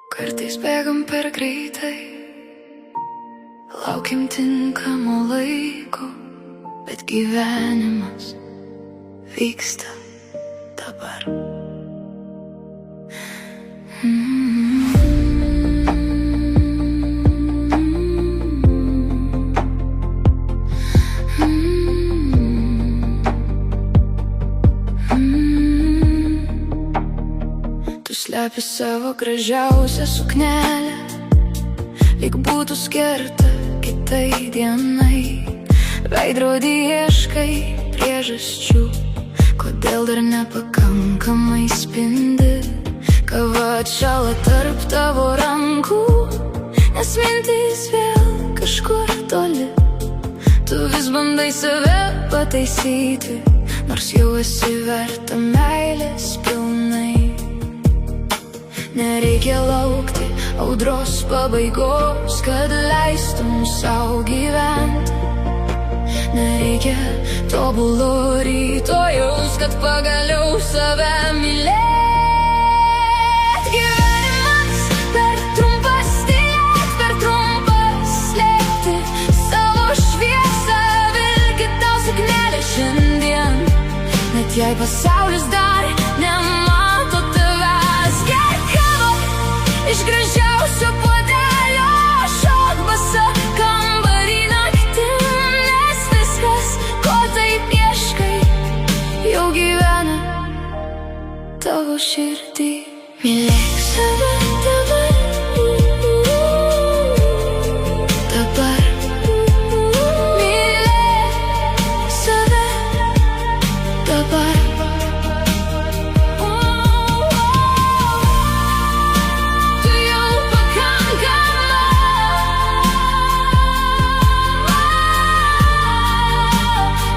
Kartais bėgam per greitai, laukiam tinkamo laiko, bet gyvenimas vyksta dabar. Tu slepi savo gražiausią suknelę, lyg būtų skirta kitai dienai. Veidrodį ieškai priežasčių, kodėl dar nepakankamai spindi. Kava atšąla tarp tavo rankų, nes mintys vėl kažkur toli. Tu vis bandai save pataisyti, nors jau esi verta meilės pilnai. Nereikia laukti audros pabaigos, kad leistum sau gyventi. Nereikia tobulo rytojaus, kad pagaliau save mylėt. Gyvenimas per trumpas tylėt, per trumpas slėpti savo šviesą. Vilki tau suknelę šiandien, net jei pasaulis dar nemato tavęs. Gerk kavą iš gražiausio puodelio, šok basa kambarį naktim, nes viskas, ko taip ieškai, jau gyvena tavo širdį. Mylėk save dabar, dabar. Mylėk save dabar. Tu jau pakankama,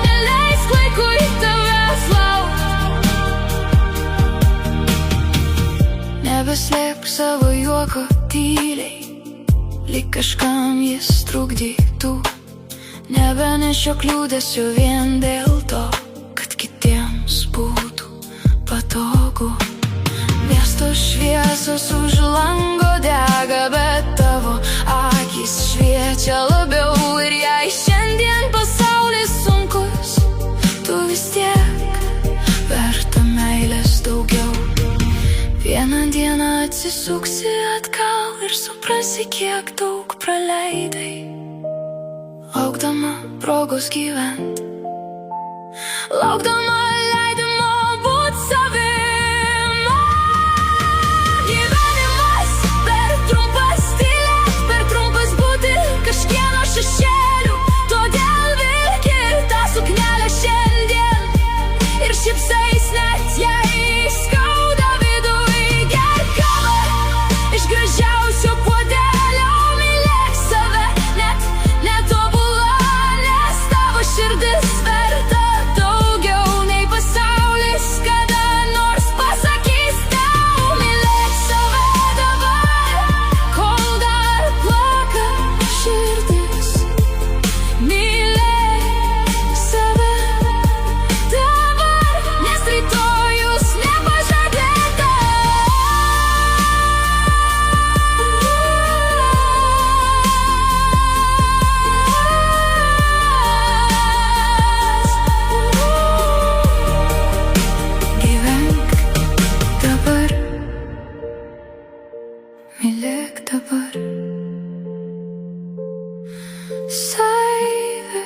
neleisk laikui tavęs laukt. Nebeslėpk savo juoko tyliai, lyg kažkam jis trukdytų. Nebenešiok liūdesio vien dėl to, kad kitiems būtų patogu. Miesto šviesos už lango dega, bet tavo akys šviečia labiau. Ir jei šiandien pasaulis sunkus, tu vis tiek verta meilės daugiau. Vieną dieną atsisuksi atgal ir suprasi, kiek daug praleidai, laukdama progos gyvent, laukdama leidimo būt savim. Gyvenimas per trumpas tylėt, per trumpas būti kažkieno šešėlių. Todėl vilki ir tą suknelę šiandien ir šypsais, net jei skauda viduj. Gerk kavą iš gražiausio puodelio, mylėk save net netobulą, nes tavo širdis verta daugiau nei pasaulis kada nors pasakys tau. Mylėk save dabar, kol dar plaka širdis. Mylėk save dabar, nes rytojus nepažadėtas. Gyvenk dabar, mylėk dabar save.